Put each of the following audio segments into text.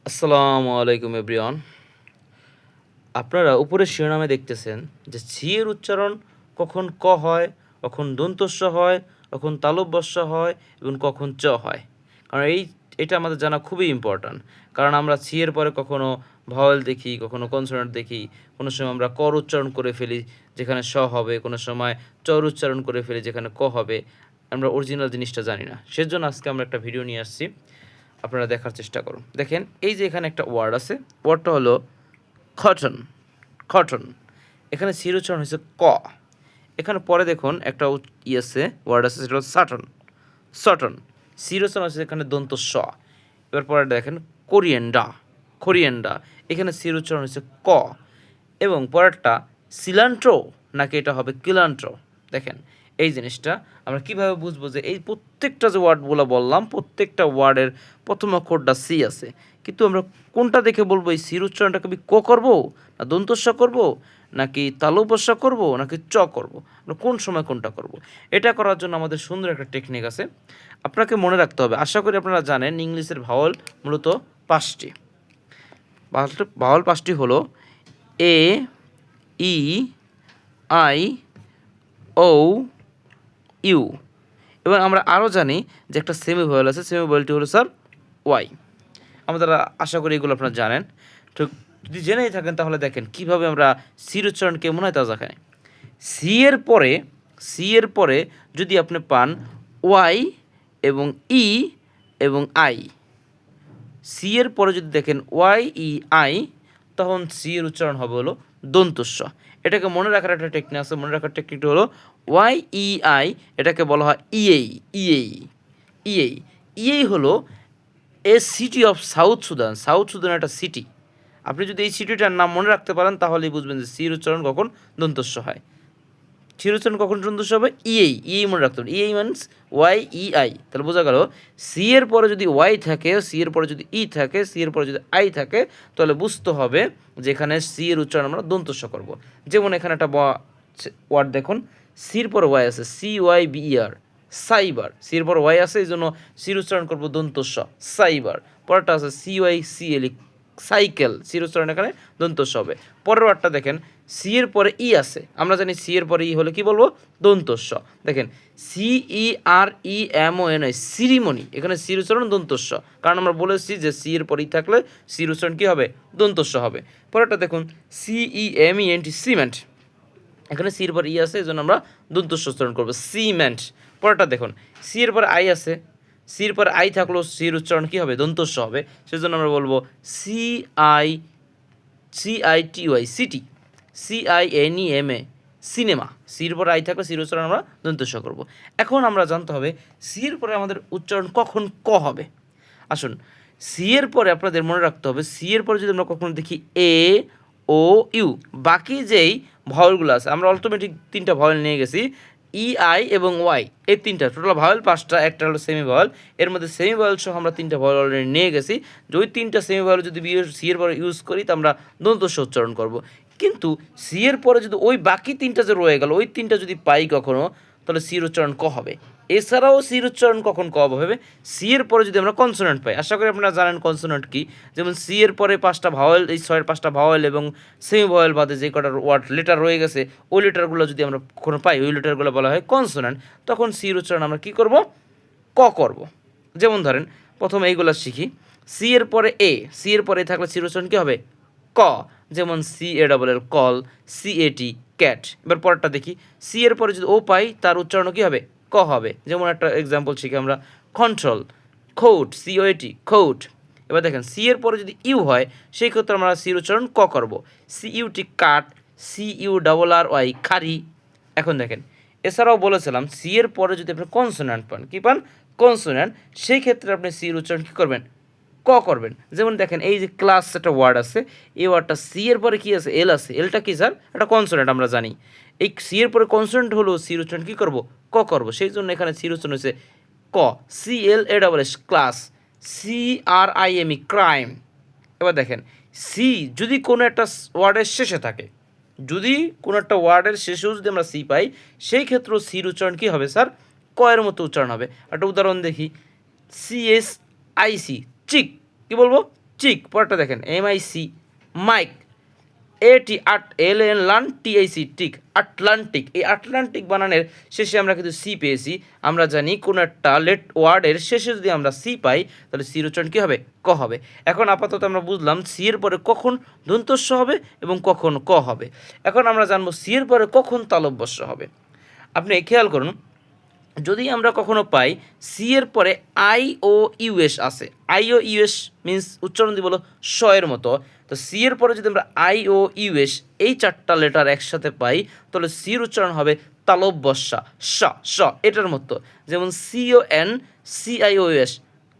আসসালামু আলাইকুম এভরিওয়ান। আপনারা উপরের শিরোনামে দেখতেছেন যে ছি এর উচ্চারণ কখন ক হয়, কখন দন্তস্ব হয়, কখন তালব্যস্য হয় এবং কখন চ হয়। কারণ এটা আমাদের জানা খুবই ইম্পর্ট্যান্ট। কারণ আমরা ছি এর পরে কখনো ভাওয়েল দেখি, কখনো কনসোনেন্ট দেখি, কোনো সময় আমরা কর উচ্চারণ করে ফেলি যেখানে স হবে, কোনো সময় চর উচ্চারণ করে ফেলি যেখানে ক হবে। আমরা অরিজিনাল জিনিসটা জানি না, সেজন্য আজকে আমরা একটা ভিডিও নিয়ে আসছি, আপনারা দেখার চেষ্টা করুন। দেখেন এই যে এখানে একটা ওয়ার্ড আছে, ওয়ার্ডটা হলো কটন। কটন, এখানে সির উচ্চারণ হয়েছে ক। এখানে পরে দেখুন একটা আছে, ওয়ার্ড আছে, সেটা হলো সাটন। সটন, সির উচ্চারণ হচ্ছে এখানে দন্ত স। এবার পরে দেখেন কোরিয়েন্ডা। কোরিয়েন্ডা, এখানে সির উচ্চারণ হচ্ছে ক। এবং পরেরটা সিলান্ট্রো, নাকি এটা হবে কিলান্ট্রো। দেখেন এই জিনিসটা আমরা কিভাবে বুঝবো যে এই প্রত্যেকটা যে ওয়ার্ডগুলো বললাম, প্রত্যেকটা ওয়ার্ডের প্রথম অক্ষরটা সি আছে, কিন্তু আমরা কোনটা দেখে বলবো এই সির উচ্চারণটাকে আমি ক করবো, না দন্তস্ব করব, নাকি তালব্যস্য করব, নাকি চ করব, আমরা কোন সময় কোনটা করব। এটা করার জন্য আমাদের সুন্দর একটা টেকনিক আছে, আপনাকে মনে রাখতে হবে। আশা করি আপনারা জানেন ইংলিশের ভাওয়াল মূলত পাঁচটি। ভাওয়াল পাঁচটি হলো এ, ই, আই, ও, ইউ। এবং আমরা আরও জানি যে একটা সেমি ভয়েল আছে, সেমি ভয়েলটি হলো স্যার ওয়াই। আমাদের আশা করি এগুলো আপনারা জানেন। তো যদি জেনেই থাকেন তাহলে দেখেন কীভাবে আমরা সির উচ্চারণ কেমন হয় তা দেখায়। সি এর পরে যদি আপনি পান ওয়াই এবং ই এবং আই, সি এর পরে যদি দেখেন ওয়াই ই আই, তখন সি এর উচ্চারণ হবে হলো দন্তস্ব। এটাকে মনে রাখার একটা টেকনিক আছে, মনে রাখার টেকনিকটা হলো ওয়াই ই আই, এটাকে বলা হয় ইএই। ইএই ইএই ইএই হলো a city of south Sudan. South Sudan একটা সিটি। আপনি যদি এই সিটিটার নাম মনে রাখতে পারেন তাহলেই বুঝবেন যে সির উচ্চারণ কখন দন্তস্ব হয়, সির উচ্চারণ কখন দন্তস্ব হবে। ইএই মনে রাখতে হবে। ইএই মিনস ওয়াই ই আই। তাহলে বোঝা গেল সি এর পরে যদি ওয়াই থাকে, সি এর পরে যদি ই থাকে, সি এর পরে যদি আই থাকে, তাহলে বুঝতে হবে যে এখানে সি এর উচ্চারণ আমরা দন্তস্ব করব। যেমন এখানে একটা ওয়ার্ড দেখুন, সির পরে ওয়াই আছে, সি ওয়াই বিইআর, সাইবার। সির পর ওয়াই আছে, এই জন্য সির উচ্চারণ করবো দন্তস্ব, সাইবার। পরেরটা আছে C Y C L, cycle, সির উচ্চারণ এখানে দন্তস্ব হবে। পরের ওয়ার্ডটা দেখেন, সি এর পরে ই আছে, আমরা জানি সি এর পরে ই হলে কি বলবো, দন্তস্ব। দেখেন C E R E M O N I, ceremony, এখানে সির উচ্চারণ দন্তস্ব, কারণ আমরা বলেছি যে সি এর পরে ই থাকলে সির উচ্চারণ কী হবে, দন্তস্ব হবে। পরেরটা দেখুন C E M E N T, cement, এখানে সির পর ই আছে, এই জন্য আমরা দন্তস্ব উচ্চারণ করবো, সিমেন্ট। পরেরটা দেখুন সি এর পর আই আছে, সির পর আই থাকলেও সির উচ্চারণ কী হবে, দন্তস্ব হবে, সেজন্য আমরা বলবো সিআইটিওয়াই, সিটি। সিআইএনইএমএ, সিনেমা। সির পর আই থাকলে সির উচ্চারণ আমরা দন্তস্ব করবো। এখন আমরা জানতে হবে সির পরে আমাদের উচ্চারণ কখন ক হবে। আসুন, সি এর পরে আপনাদের মনে রাখতে হবে, সি এর পরে যদি আমরা কখনো দেখি এ, ও, ইউ, বাকি যেই ভাওয়েলগুলো আছে, আমরা অটোমেটিক তিনটা ভাওয়েল নিয়ে গেছি, ই আই এবং ওয়াই, এই তিনটা টোটাল ভাওয়েল পাঁচটা, একটা হলো সেমি ভাওয়েল। এর মধ্যে সেমি ভাওয়েল সহ আমরা তিনটা ভাওয়েল অলরেডি নিয়ে গেছি, যে ওই তিনটা সেমি ভাওয়েল যদি সি এর পরে ইউজ করি তো আমরা দন্তস্ব উচ্চারণ করব। কিন্তু সি এর পরে যদি ওই বাকি তিনটা যে রয়ে গেল, ওই তিনটা যদি পাই কখনো, তাহলে সির উচ্চারণ ক হবে। এছাড়াও সির উচ্চারণ কখন ক হবে, সি এর পরে যদি আমরা কনসোনেন্ট পাই। আশা করি আপনারা জানেন কনসোনেন্ট কি। যেমন সি এর পরে পাঁচটা ভাওয়েল, এই ছয়ের পাঁচটা ভাওয়েল এবং সেমি ভাওয়েল বাদে যে কটার ওয়ার্ড লেটার রয়ে গেছে, ওই লেটারগুলো যদি আমরা কখনো পাই, ওই লেটারগুলো বলা হয় কনসোনেন্ট। তখন সির উচ্চারণ আমরা কী করব, ক করব। যেমন ধরেন প্রথম এইগুলো শিখি, সি এর পরে এ, সি এর পরে থাকলে সির উচ্চারণ কী হবে, ক। যেমন C A double L, call, C A T, cat. এবার পরেরটা দেখি, সি এর পরে যদি ও পাই, তার উচ্চারণ কী হবে, ক হবে। যেমন একটা এক্সাম্পল শিখি আমরা, কন্ট্রোল, খৌট, সিওএটি, খৌট। এবার দেখেন সি এর পরে যদি ইউ হয়, সেই ক্ষেত্রে আমরা সির উচ্চারণ ক করব, সি ইউটি, কাট, সি ইউ ডাবল আর ওয়াই, খারি। এখন দেখেন এছাড়াও বলেছিলাম সি এর পরে যদি আপনি কনসোন্যান্ট পান, কী পান, কনসোন্যান্ট, সেই ক্ষেত্রে আপনি সির উচ্চারণ কী করবেন, ক করবেন। যেমন দেখেন এই যে ক্লাস একটা ওয়ার্ড আছে, এই ওয়ার্ডটা সি এর পরে কী আছে, এল আছে, এলটা কী স্যার, এটা কনসোনেন্ট আমরা জানি। এই সি এর পরে কনসোনেন্ট হলো সির উচ্চারণ কী করবো, ক করবো, সেই জন্য এখানে সির উচ্চারণ হচ্ছে ক। C L A double S, class, C R I M E, crime. এবার দেখেন সি যদি কোনো একটা ওয়ার্ডের শেষে থাকে, যদি কোনো একটা ওয়ার্ডের শেষেও যদি আমরা সি পাই, সেই ক্ষেত্রেও সির উচ্চারণ কী হবে স্যার, ক এর মতো উচ্চারণ হবে। একটা উদাহরণ দেখি, সিএস আইসি, চিক, কী বলবো, চিক, পরেরটা দেখেন MIC মাইক, AT আট, LAN লান, TIC টিক, আটলান্টিক। এই আটলান্টিক বানানের শেষে আমরা কিন্তু সি পেয়েছি। আমরা জানি কোনো একটা লেট ওয়ার্ডের শেষে যদি আমরা সি পাই তাহলে সির উচ্চারণ কী হবে? ক হবে। এখন আপাতত আমরা বুঝলাম সি এর পরে কখন দন্তস্ব হবে এবং কখন ক হবে। এখন আমরা জানবো সি এর পরে কখন তালব্যস্য হবে। আপনি খেয়াল করুন, যদি আমরা কখনো পাই সি এর পরে IOUS আছে, IOUS মিন্স উচ্চারণ দিব হলো স এর মতো, তো সি এর পরে যদি আমরা IOUS এই চারটা লেটার একসাথে পাই তাহলে সির উচ্চারণ হবে তালব্যস্যা, স স এটার মতো। যেমন CON CIOUS,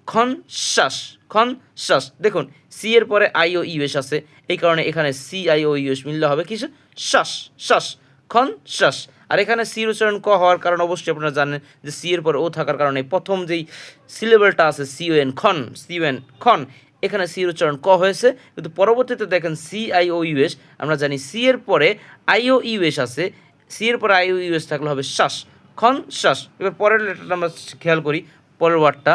খন শ্বাস, খন শ্বাস। দেখুন সি এর পরে IOUS আছে, এই কারণে এখানে CIOUS মিললে হবে কি? শ্বাস শ্বাস, খন শ্বাস। আর এখানে সির উচ্চারণ ক হওয়ার কারণ অবশ্যই আপনারা জানেন যে সি এর পরে ও থাকার কারণে প্রথম যেই সিলেবলটা আছে CON, খন, CON খন, এখানে সির উচ্চারণ ক হয়েছে। কিন্তু পরবর্তীতে দেখেন CIOUS, আমরা জানি সি এর পরে IOUS আছে, সি এর পরে IOUS থাকলে হবে শ্বাস, খন শ্বাস। এবার পরের লেটারটা আমরা খেয়াল করি, পরের ওয়ার্ডটা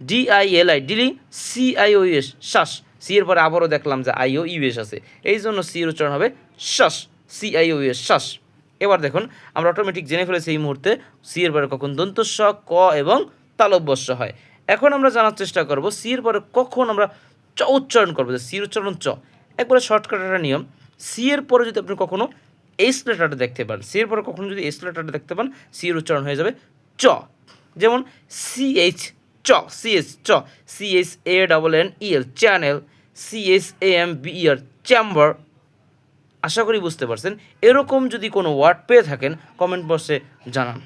DILI ডিলি, CIOUS শ্বাস, সি এর পরে আবারও দেখলাম যে IOUS আছে, এই জন্য সির উচ্চারণ হবে শ্বাস, CIOUS শ্বাস। এবার দেখুন আমরা অটোমেটিক জেনে ফেলেছি এই মুহূর্তে সি এর পরে কখন দন্তস্ব, ক এবং তালব্যস্য হয়। এখন আমরা জানার চেষ্টা করব সি এর পরে কখন আমরা চ উচ্চারণ করবো, যে সির উচ্চারণ চ। একবারে শর্টকাট একটা নিয়ম, সি এর পরে যদি আপনি কখনো এস লেটারটা দেখতে পান, সি এর পরে কখনো যদি এস লেটারটা দেখতে পান, সি এর উচ্চারণ হয়ে যাবে চ। যেমন CH চ, CH চ, CHANNEL চ্যানেল, CHAMBER চেম্বার। আশা করি বুঝতে পারছেন। এরকম যদি কোনো ওয়ার্ড পেয়ে থাকেন কমেন্ট বক্সে জানান।